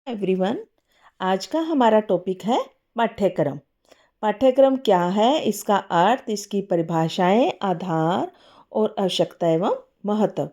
Everyone, आज का हमारा टॉपिक है पाठ्यक्रम। पाठ्यक्रम क्या है, इसका अर्थ, इसकी परिभाषाएं, आधार और आवश्यकता एवं महत्व।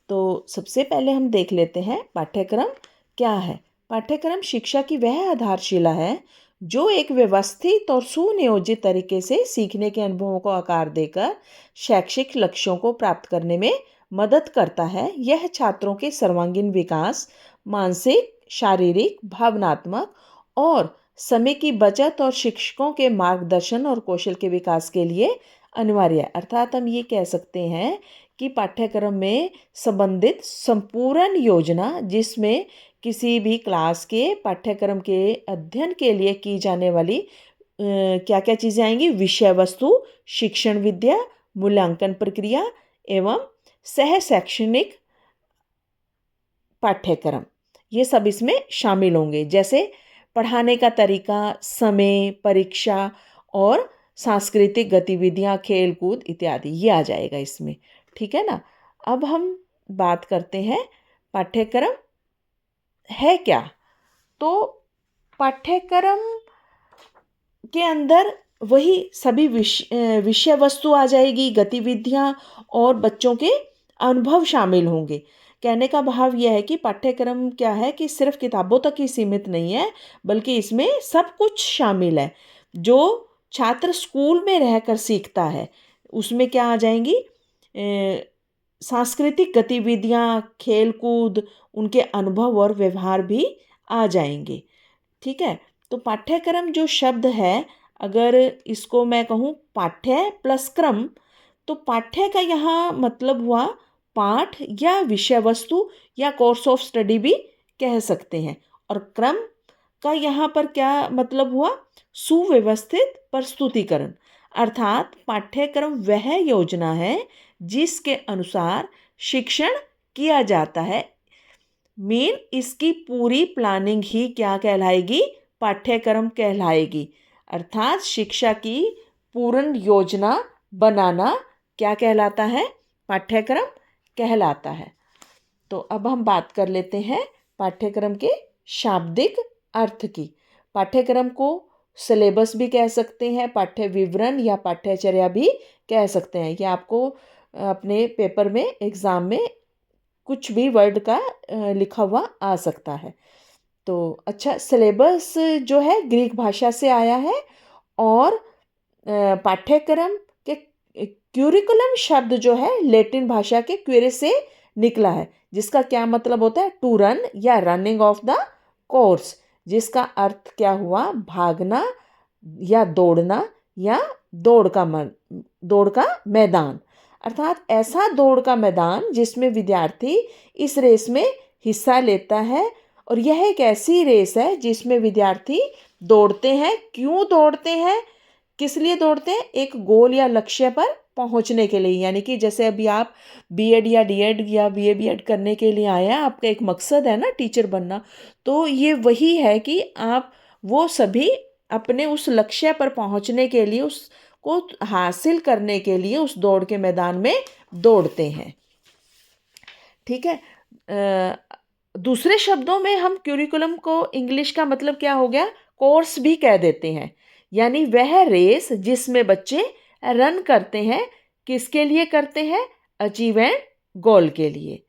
तो सबसे पहले हम देख लेते हैं पाठ्यक्रम क्या है। पाठ्यक्रम शिक्षा की वह आधारशिला है जो एक व्यवस्थित और सुनियोजित तरीके से सीखने के अनुभवों को आकार देकर शैक्षिक लक्ष्यों को प्राप्त करने में मदद करता है। यह छात्रों के सर्वांगीण विकास, मानसिक, शारीरिक, भावनात्मक और समय की बचत और शिक्षकों के मार्गदर्शन और कौशल के विकास के लिए अनिवार्य है। अर्थात हम ये कह सकते हैं कि पाठ्यक्रम में संबंधित संपूर्ण योजना, जिसमें किसी भी क्लास के पाठ्यक्रम के अध्ययन के लिए की जाने वाली क्या क्या चीज़ें आएंगी, विषय वस्तु, शिक्षण विद्या, मूल्यांकन प्रक्रिया एवं सह शैक्षणिक पाठ्यक्रम, ये सब इसमें शामिल होंगे। जैसे पढ़ाने का तरीका, समय, परीक्षा और सांस्कृतिक गतिविधियां, खेल कूद इत्यादि, ये आ जाएगा इसमें। ठीक है ना। अब हम बात करते हैं पाठ्यक्रम है क्या। तो पाठ्यक्रम के अंदर वही सभी विषय वस्तु आ जाएगी, गतिविधियां और बच्चों के अनुभव शामिल होंगे। कहने का भाव यह है कि पाठ्यक्रम क्या है कि सिर्फ किताबों तक ही सीमित नहीं है, बल्कि इसमें सब कुछ शामिल है जो छात्र स्कूल में रहकर सीखता है। उसमें क्या आ जाएंगी, सांस्कृतिक गतिविधियां, खेल कूद, उनके अनुभव और व्यवहार भी आ जाएंगे। ठीक है। तो पाठ्यक्रम जो शब्द है, अगर इसको मैं कहूँ पाठ्य प्लस क्रम, तो पाठ्य का यहाँ मतलब हुआ पाठ या विषय वस्तु या कोर्स ऑफ स्टडी भी कह सकते हैं, और क्रम का यहाँ पर क्या मतलब हुआ, सुव्यवस्थित प्रस्तुतिकरण। अर्थात पाठ्यक्रम वह योजना है जिसके अनुसार शिक्षण किया जाता है। मेन इसकी पूरी प्लानिंग ही क्या कहलाएगी, पाठ्यक्रम कहलाएगी। अर्थात शिक्षा की पूर्ण योजना बनाना क्या कहलाता है, पाठ्यक्रम कहलाता है। तो अब हम बात कर लेते हैं पाठ्यक्रम के शाब्दिक अर्थ की। पाठ्यक्रम को सिलेबस भी कह सकते हैं, पाठ्य विवरण या पाठ्यचर्या भी कह सकते हैं। ये आपको अपने पेपर में, एग्जाम में कुछ भी वर्ड का लिखा हुआ आ सकता है। तो अच्छा, सिलेबस जो है ग्रीक भाषा से आया है, और पाठ्यक्रम के क्यूरिकुलम शब्द जो है लैटिन भाषा के क्यूरे से निकला है, जिसका क्या मतलब होता है, टू रन या रनिंग ऑफ द कोर्स, जिसका अर्थ क्या हुआ, भागना या दौड़ना या दौड़ का मैदान। अर्थात ऐसा दौड़ का मैदान जिसमें विद्यार्थी इस रेस में हिस्सा लेता है, और यह एक ऐसी रेस है जिसमें विद्यार्थी दौड़ते हैं। क्यों दौड़ते हैं, किस लिए दौड़ते हैं, एक गोल या लक्ष्य पर पहुंचने के लिए। यानी कि जैसे अभी आप बीएड या डीएड या बीए बीएड करने के लिए आए हैं, आपका एक मकसद है ना टीचर बनना, तो ये वही है कि आप वो सभी अपने उस लक्ष्य पर पहुंचने के लिए, उसको हासिल करने के लिए उस दौड़ के मैदान में दौड़ते हैं। ठीक है। दूसरे शब्दों में हम क्यूरिकुलम को इंग्लिश का मतलब क्या हो गया, कोर्स भी कह देते हैं। यानी वह रेस जिसमें बच्चे रन करते हैं, किसके लिए करते हैं, अचीवमेंट गोल के लिए।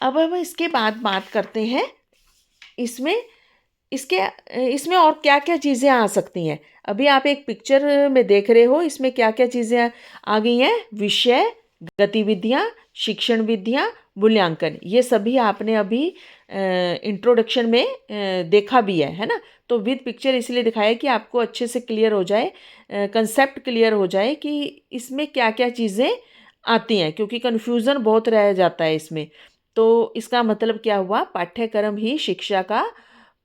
अब हम इसके बाद बात करते हैं इसमें और क्या क्या चीज़ें आ सकती हैं। अभी आप एक पिक्चर में देख रहे हो, इसमें क्या क्या चीज़ें आ गई हैं, विषय, गतिविधियाँ, शिक्षण विधियाँ, मूल्यांकन, ये सभी आपने अभी इंट्रोडक्शन में देखा भी है ना। तो विद पिक्चर इसलिए दिखाया कि आपको अच्छे से क्लियर हो जाए, कंसेप्ट क्लियर हो जाए कि इसमें क्या क्या चीज़ें आती हैं, क्योंकि कन्फ्यूज़न बहुत रह जाता है इसमें। तो इसका मतलब क्या हुआ, पाठ्यक्रम ही शिक्षा का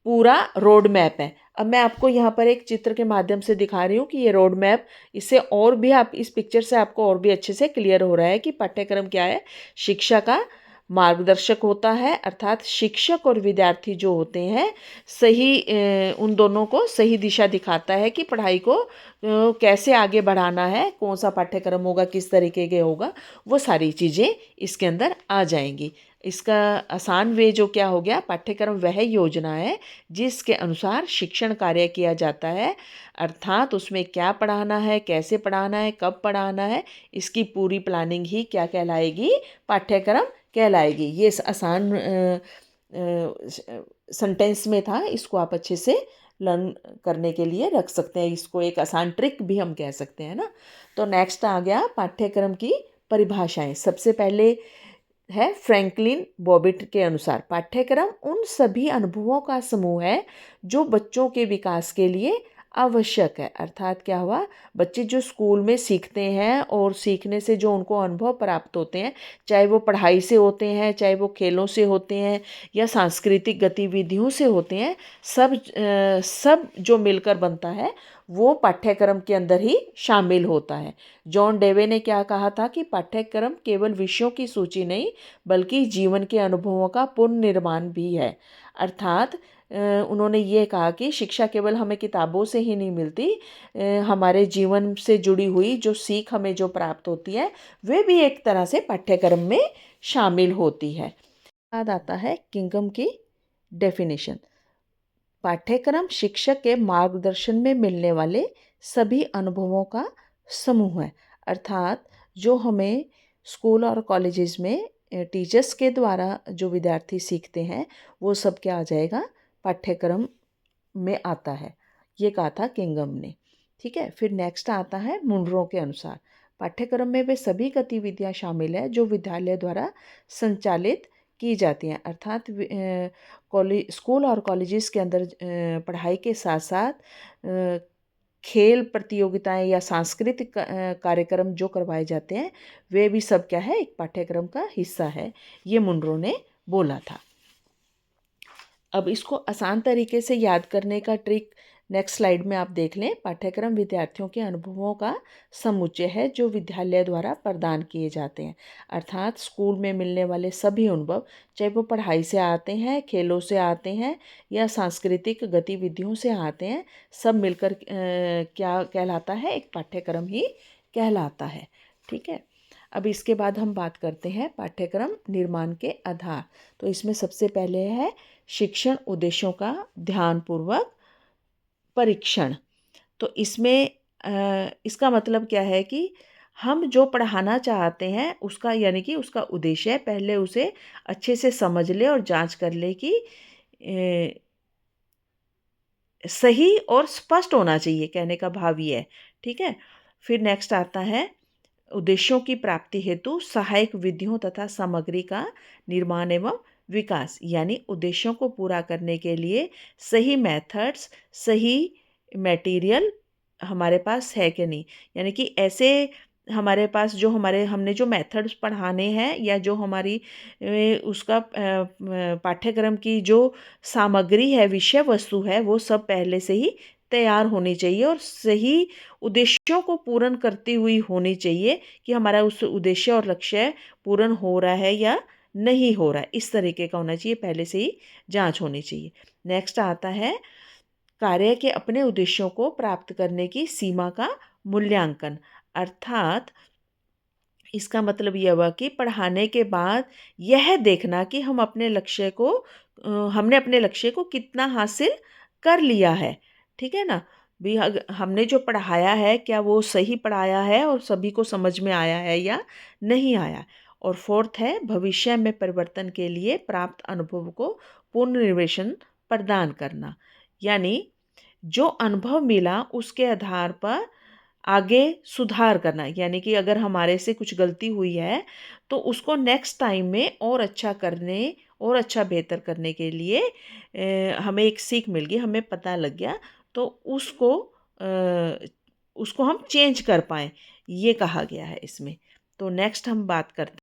पूरा रोड मैप है। अब मैं आपको यहाँ पर एक चित्र के माध्यम से दिखा रही हूँ कि ये रोड मैप, इससे और भी आप इस पिक्चर से आपको और भी अच्छे से क्लियर हो रहा है कि पाठ्यक्रम क्या है, शिक्षा का मार्गदर्शक होता है, अर्थात शिक्षक और विद्यार्थी जो होते हैं सही उन दोनों को सही दिशा दिखाता है कि पढ़ाई को कैसे आगे बढ़ाना है, कौन सा पाठ्यक्रम होगा, किस तरीके के होगा, वो सारी चीज़ें इसके अंदर आ जाएंगी। इसका आसान वे जो क्या हो गया, पाठ्यक्रम वह योजना है जिसके अनुसार शिक्षण कार्य किया जाता है, अर्थात उसमें क्या पढ़ाना है, कैसे पढ़ाना है, कब पढ़ाना है, इसकी पूरी प्लानिंग ही क्या कहलाएगी, पाठ्यक्रम कहलाएगी। ये आसान सेंटेंस में था, इसको आप अच्छे से लर्न करने के लिए रख सकते हैं, इसको एक आसान ट्रिक भी हम कह सकते हैं ना। तो नेक्स्ट आ गया पाठ्यक्रम की परिभाषाएं। सबसे पहले है फ्रैंकलिन बॉबिट के अनुसार पाठ्यक्रम उन सभी अनुभवों का समूह है जो बच्चों के विकास के लिए आवश्यक है। अर्थात क्या हुआ, बच्चे जो स्कूल में सीखते हैं और सीखने से जो उनको अनुभव प्राप्त होते हैं, चाहे वो पढ़ाई से होते हैं, चाहे वो खेलों से होते हैं या सांस्कृतिक गतिविधियों से होते हैं, सब जो मिलकर बनता है वो पाठ्यक्रम के अंदर ही शामिल होता है। जॉन डेवे ने क्या कहा था कि पाठ्यक्रम केवल विषयों की सूची नहीं बल्कि जीवन के अनुभवों का पुनर्निर्माण भी है। अर्थात उन्होंने ये कहा कि शिक्षा केवल हमें किताबों से ही नहीं मिलती, हमारे जीवन से जुड़ी हुई जो सीख हमें जो प्राप्त होती है वे भी एक तरह से पाठ्यक्रम में शामिल होती है। बाद आता है किंगम की डेफिनेशन। पाठ्यक्रम शिक्षक के मार्गदर्शन में मिलने वाले सभी अनुभवों का समूह है। अर्थात जो हमें स्कूल और कॉलेजेस में टीचर्स के द्वारा जो विद्यार्थी सीखते हैं वो सब क्या आ जाएगा, पाठ्यक्रम में आता है। ये कहा था किंगम ने। ठीक है, फिर नेक्स्ट आता है मुनरो के अनुसार पाठ्यक्रम में वे सभी गतिविधियां शामिल है जो विद्यालय द्वारा संचालित की जाती हैं। अर्थात स्कूल और कॉलेजेस के अंदर पढ़ाई के साथ साथ खेल प्रतियोगिताएं या सांस्कृतिक कार्यक्रम जो करवाए जाते हैं वे भी सब क्या है, एक पाठ्यक्रम का हिस्सा है। ये मुनरो ने बोला था। अब इसको आसान तरीके से याद करने का ट्रिक नेक्स्ट स्लाइड में आप देख लें। पाठ्यक्रम विद्यार्थियों के अनुभवों का समुच्चय है जो विद्यालय द्वारा प्रदान किए जाते हैं। अर्थात स्कूल में मिलने वाले सभी अनुभव, चाहे वो पढ़ाई से आते हैं, खेलों से आते हैं या सांस्कृतिक गतिविधियों से आते हैं, सब मिलकर क्या कहलाता है, एक पाठ्यक्रम ही कहलाता है। ठीक है, अब इसके बाद हम बात करते हैं पाठ्यक्रम निर्माण के आधार। तो इसमें सबसे पहले है शिक्षण उद्देश्यों का ध्यानपूर्वक परीक्षण। तो इसमें इसका मतलब क्या है कि हम जो पढ़ाना चाहते हैं उसका यानी कि उसका उद्देश्य है, पहले उसे अच्छे से समझ ले और जांच कर ले कि सही और स्पष्ट होना चाहिए, कहने का भाव ये है। ठीक है, फिर नेक्स्ट आता है उद्देश्यों की प्राप्ति हेतु सहायक विधियों तथा सामग्री का निर्माण एवं विकास, यानी उद्देश्यों को पूरा करने के लिए सही मेथड्स, सही मटेरियल हमारे पास है कि नहीं, यानी कि ऐसे हमारे पास जो हमने जो मेथड्स पढ़ाने हैं या जो हमारी उसका पाठ्यक्रम की जो सामग्री है, विषय वस्तु है, वो सब पहले से ही तैयार होनी चाहिए और सही उद्देश्यों को पूर्ण करती हुई होनी चाहिए कि हमारा उस उद्देश्य और लक्ष्य पूर्ण हो रहा है या नहीं हो रहा है, इस तरीके का होना चाहिए, पहले से ही जांच होनी चाहिए। नेक्स्ट आता है कार्य के अपने उद्देश्यों को प्राप्त करने की सीमा का मूल्यांकन। अर्थात इसका मतलब यह हुआ कि पढ़ाने के बाद यह देखना कि हमने अपने लक्ष्य को कितना हासिल कर लिया है। ठीक है ना, भी हमने जो पढ़ाया है क्या वो सही पढ़ाया है और सभी को समझ में आया है या नहीं आया। और फोर्थ है भविष्य में परिवर्तन के लिए प्राप्त अनुभव को पुनर्निवेशन प्रदान करना, यानी जो अनुभव मिला उसके आधार पर आगे सुधार करना, यानी कि अगर हमारे से कुछ गलती हुई है तो उसको नेक्स्ट टाइम में और अच्छा करने और अच्छा बेहतर करने के लिए हमें एक सीख मिल गई, हमें पता लग गया, तो उसको हम चेंज कर पाएँ, ये कहा गया है इसमें। तो नेक्स्ट हम बात करते